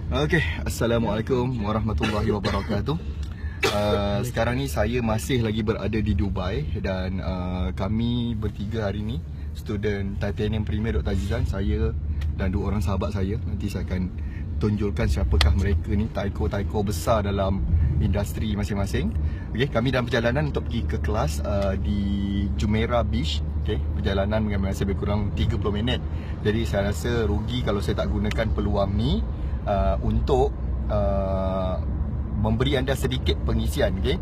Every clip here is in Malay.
Okey, Assalamualaikum warahmatullahi wabarakatuh. Sekarang ni saya masih lagi berada di Dubai dan kami bertiga hari ni student Titanium Premier Dr. Azizan, saya dan dua orang sahabat saya. Nanti saya akan tunjukkan siapakah mereka ni, taiko-taiko besar dalam industri masing-masing. Okey, kami dalam perjalanan untuk pergi ke kelas di Jumeirah Beach. Okey, perjalanan mengambil masa lebih kurang 30 minit. Jadi saya rasa rugi kalau saya tak gunakan peluang ni untuk memberi anda sedikit pengisian. Okay?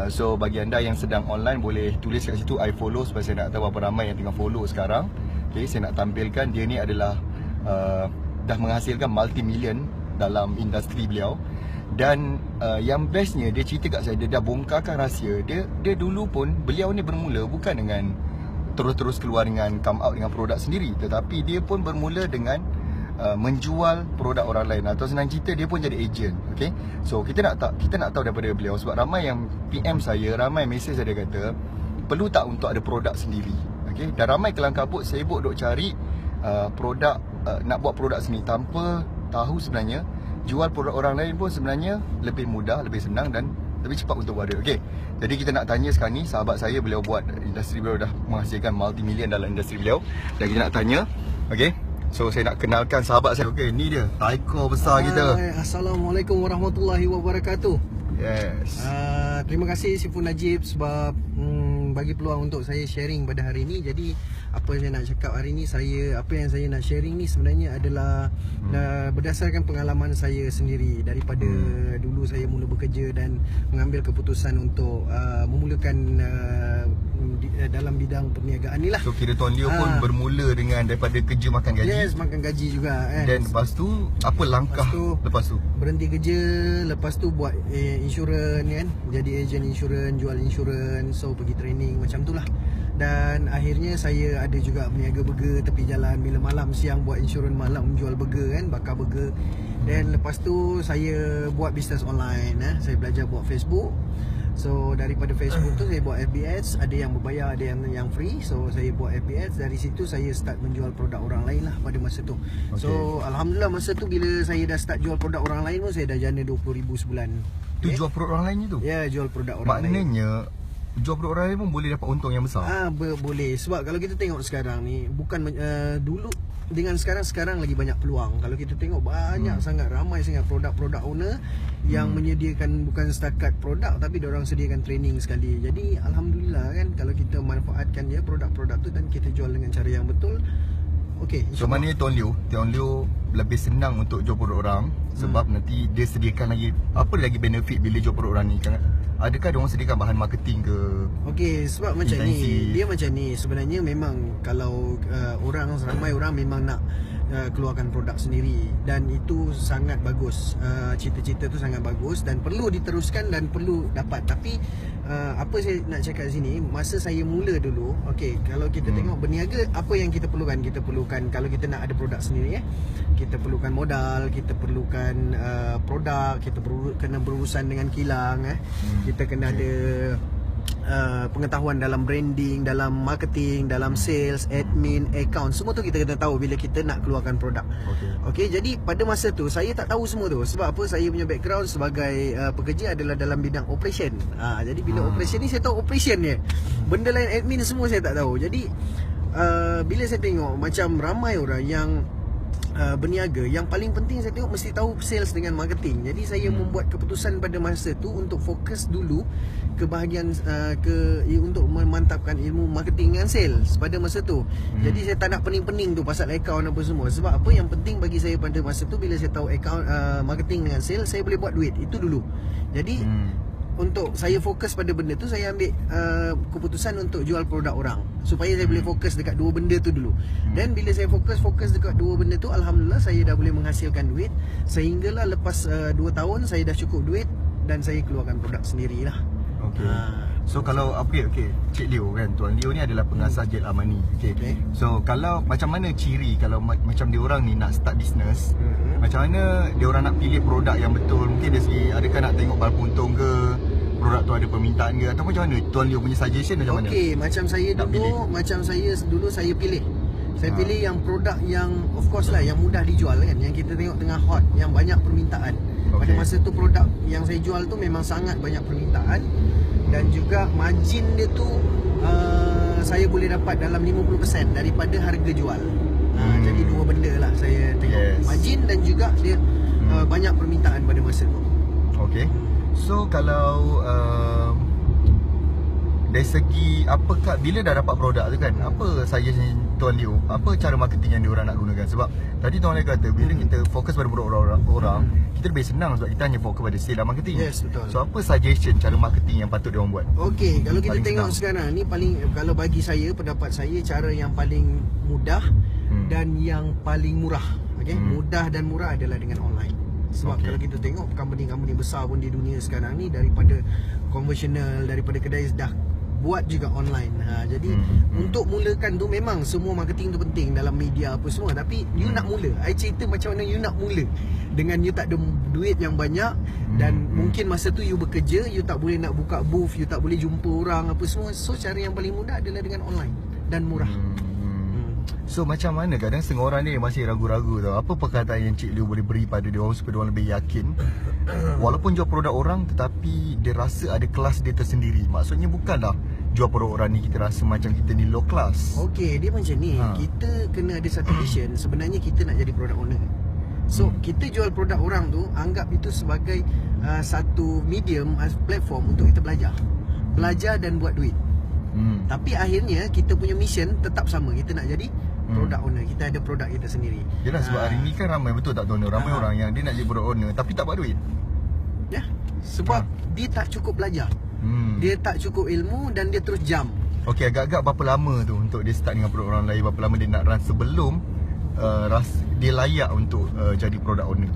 So bagi anda yang sedang online, boleh tulis kat situ I follow, supaya saya nak tahu berapa ramai yang tengah follow sekarang. Okay? Saya nak tampilkan dia ni adalah dah menghasilkan multi-million dalam industri beliau. Dan yang bestnya, dia cerita kat saya, dia dah bongkarkan rahsia. Dia dulu pun, beliau ni bermula bukan dengan terus-terus keluar dengan come out dengan produk sendiri, tetapi dia pun bermula dengan menjual produk orang lain, atau senang cerita dia pun jadi agent. Okay? So kita nak tahu daripada beliau, sebab ramai yang PM saya, ramai mesej saya, dia kata perlu tak untuk ada produk sendiri. Okay? Dan ramai kelang kabut sibuk duk cari produk, nak buat produk sendiri tanpa tahu sebenarnya jual produk orang lain pun sebenarnya lebih mudah, lebih senang dan lebih cepat untuk buat dia. Okay? Jadi kita nak tanya sekarang ni, sahabat saya, beliau buat industri beliau dah menghasilkan multi-million dalam industri beliau, dan kita nak tanya. Okay? So saya nak kenalkan sahabat saya. Okey, ni dia taiko besar kita. Assalamualaikum warahmatullahi wabarakatuh. Yes. Terima kasih Sifun Najib sebab bagi peluang untuk saya sharing pada hari ini. Jadi apa yang saya nak cakap hari ini, apa yang saya nak sharing ni sebenarnya adalah berdasarkan pengalaman saya sendiri daripada dulu saya mula bekerja dan mengambil keputusan untuk memulakan dalam bidang perniagaan ni lah. So kira Tuan Leo pun bermula dengan daripada kerja makan gaji. Yes, makan gaji juga kan. Dan lepas tu apa langkah lepas tu? Berhenti kerja, lepas tu buat insurans kan. Jadi ejen insurans, jual insurans, so pergi training macam tu lah. Dan akhirnya saya ada juga berniaga burger tepi jalan, bila malam siang buat insurans, malam jual burger kan, bakar burger. Dan lepas tu saya buat bisnes online. Saya belajar buat Facebook. So daripada Facebook tu saya buat FB Ads, ada yang berbayar, ada yang free. So saya buat FB Ads, dari situ saya start menjual produk orang lain lah pada masa tu. Okay. So alhamdulillah masa tu bila saya dah start jual produk orang lain pun, saya dah jana 20,000 sebulan. Tu jual produk orang lain tu? Ya, jual produk orang lain. Maknanya jual produk orang lain pun boleh dapat untung yang besar? Boleh. Sebab kalau kita tengok sekarang ni, bukan dulu dengan sekarang lagi banyak peluang. Kalau kita tengok banyak sangat, ramai sangat produk-produk owner yang menyediakan bukan setakat produk, tapi diorang sediakan training sekali. Jadi alhamdulillah kan, kalau kita manfaatkan je produk-produk tu dan kita jual dengan cara yang betul. Okey. So maknanya Tuan Leo lebih senang untuk jual produk orang, sebab nanti dia sediakan lagi apa lagi benefit bila jual produk orang ni kan? Adakah diorang sediakan bahan marketing ke? Okey, sebab macam ni, dia macam ni. Sebenarnya memang kalau ramai orang memang nak keluarkan produk sendiri, dan itu sangat bagus. Cita-cita tu sangat bagus dan perlu diteruskan dan perlu dapat. Tapi apa saya nak cakap sini, masa saya mula dulu, okey, kalau kita tengok berniaga, apa yang kita perlukan? Kita perlukan, kalau kita nak ada produk sendiri kita perlukan modal, kita perlukan produk, kita kena berurusan dengan kilang, kita kena ada pengetahuan dalam branding, dalam marketing, dalam sales, admin, account. Semua tu kita kena tahu bila kita nak keluarkan produk. Okey, jadi pada masa tu saya tak tahu semua tu. Sebab apa? Saya punya background sebagai pekerja adalah dalam bidang operation. Jadi bila operation ni saya tahu operation je. Benda lain admin semua saya tak tahu. Jadi bila saya tengok macam ramai orang yang berniaga, yang paling penting saya tengok mesti tahu sales dengan marketing. Jadi saya membuat keputusan pada masa tu untuk fokus dulu ke bahagian untuk memantapkan ilmu marketing dengan sales pada masa tu. Jadi saya tak nak pening-pening tu pasal account apa semua. Sebab apa yang penting bagi saya pada masa tu, bila saya tahu account marketing dengan sales, saya boleh buat duit. Itu dulu. Jadi untuk saya fokus pada benda tu, saya ambil keputusan untuk jual produk orang, supaya saya boleh fokus dekat dua benda tu dulu. Dan bila saya fokus dekat dua benda tu, alhamdulillah saya dah boleh menghasilkan duit. Sehinggalah lepas 2 tahun saya dah cukup duit dan saya keluarkan produk sendirilah. Okey. So kalau Cik Leo kan, Tuan Leo ni adalah pengasas Jet Amani. Okay. So kalau macam mana ciri kalau macam dia orang ni nak start business, macam mana dia orang nak pilih produk yang betul? Mungkin dari segi adakah nak tengok berapa untung ke, produk tu ada permintaan ke, atau macam mana Tuan Leo punya suggestion macam mana? Okey, macam saya dulu saya pilih. Saya pilih yang produk yang of course lah, yang mudah dijual kan, yang kita tengok tengah hot, yang banyak permintaan. Pada masa tu produk yang saya jual tu memang sangat banyak permintaan, dan juga margin dia tu saya boleh dapat dalam 50% daripada harga jual. Jadi dua benda lah saya tengok, margin dan juga dia banyak permintaan pada masa tu. Okay. So kalau dari segi apakah, bila dah dapat produk tu kan, apa suggestion Tuan Leo, apa cara marketing yang diorang nak gunakan? Sebab tadi Tuan Leo kata bila kita fokus pada produk orang, kita lebih senang sebab kita hanya fokus pada sale dan marketing. Yes, betul. So apa suggestion cara marketing yang patut diorang buat? Okey, kalau kita Paling tengok senang. sekarang ni, paling kalau bagi saya, pendapat saya, cara yang paling mudah dan yang paling murah. Okey, mudah dan murah adalah dengan online. Sebab kalau kita tengok company-company besar pun di dunia sekarang ni, daripada konvensional, daripada kedai dah buat juga online. Jadi untuk mulakan tu memang semua marketing tu penting dalam media apa semua, tapi you nak mula, I cerita macam mana you nak mula dengan you tak ada duit yang banyak, dan mungkin masa tu you bekerja, you tak boleh nak buka booth, you tak boleh jumpa orang apa semua. So cara yang paling mudah adalah dengan online dan murah. So macam mana, kadang setengah orang ni masih ragu-ragu tau, apa perkataan yang Cik Liu boleh beri pada dia orang supaya dia orang lebih yakin walaupun jual produk orang tetapi dia rasa ada kelas dia tersendiri. Maksudnya bukanlah jual produk orang ni kita rasa macam kita ni low class. Okey, dia macam ni, kita kena ada satu vision. Sebenarnya kita nak jadi product owner. So kita jual produk orang tu, anggap itu sebagai satu medium, platform untuk kita belajar dan buat duit. Tapi akhirnya kita punya mission tetap sama, kita nak jadi product owner. Kita ada produk kita sendiri. Yelah, sebab hari ni kan ramai, betul tak Tuan? Ramai orang yang dia nak jadi product owner tapi tak buat duit. Ya, sebab dia tak cukup belajar, dia tak cukup ilmu, dan dia terus jump. Okey, agak-agak berapa lama tu untuk dia start dengan produk orang lain? Berapa lama dia nak run sebelum dia layak untuk jadi product owner?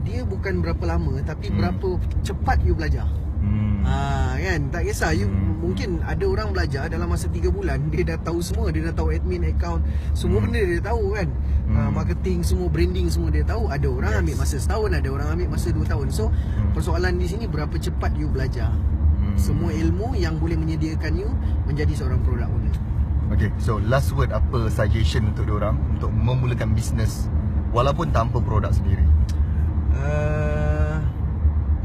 Dia bukan berapa lama, tapi berapa cepat you belajar. Kan, tak kisah you, mungkin ada orang belajar dalam masa 3 bulan dia dah tahu semua, dia dah tahu admin, account, semua benda dia tahu kan. Marketing semua, branding semua dia tahu. Ada orang ambil masa setahun, ada orang ambil masa 2 tahun. So persoalan di sini berapa cepat you belajar semua ilmu yang boleh menyediakan you menjadi seorang product owner. Okay, so last word, apa suggestion untuk diorang untuk memulakan bisnes walaupun tanpa produk sendiri?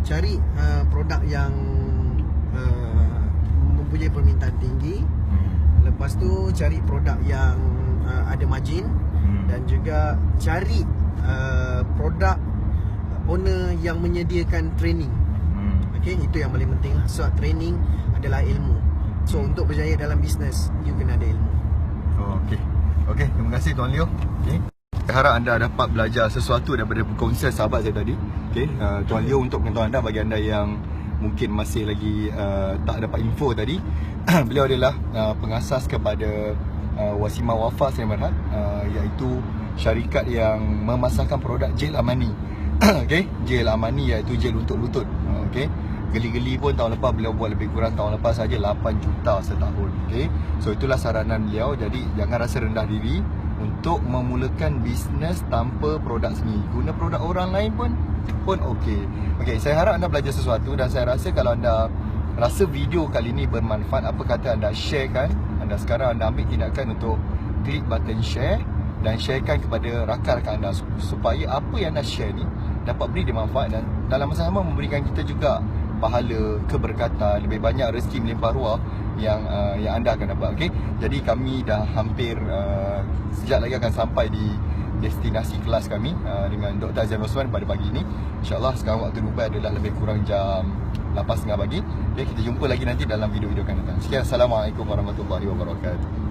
Cari produk yang mempunyai permintaan tinggi. Lepas tu cari produk yang ada margin, dan juga cari produk owner yang menyediakan training. Okay, itu yang paling penting lah. So training adalah ilmu. So untuk berjaya dalam bisnes, you kena ada ilmu. Okay, terima kasih Tuan Leo. Okay, saya harap anda dapat belajar sesuatu daripada perkongsian sahabat saya tadi. Okay, Tuan Leo, untuk pengetahuan anda, bagi anda yang mungkin masih lagi tak dapat info tadi, beliau adalah pengasas kepada Wasimah Wafa Sdn Bhd, iaitu syarikat yang memasarkan produk gel Amani. Okay, gel Amani iaitu gel untuk lutut. Okay, geli-geli pun tahun lepas beliau buat lebih kurang, tahun lepas saja 8 juta setahun. Okay, so itulah saranan beliau. Jadi jangan rasa rendah diri untuk memulakan bisnes tanpa produk sendiri. Guna produk orang lain pun okey. Okey, saya harap anda belajar sesuatu, dan saya rasa kalau anda rasa video kali ini bermanfaat, apa kata anda sharekan. Anda sekarang anda ambil tindakan untuk klik button share dan sharekan kepada rakan-rakan anda supaya apa yang anda share ni dapat beri dia manfaat, dan dalam masa sama memberikan kita juga pahala, keberkatan, lebih banyak rezeki melimpah ruah yang anda akan dapat. Okey, jadi kami dah hampir sekejap lagi akan sampai di destinasi kelas kami dengan Dr. Azam Osman pada pagi ini. InsyaAllah sekarang waktu Dubai adalah lebih kurang jam 8.30 pagi. Okay, kita jumpa lagi nanti dalam video-video akan datang. Sekian, Assalamualaikum warahmatullahi wabarakatuh.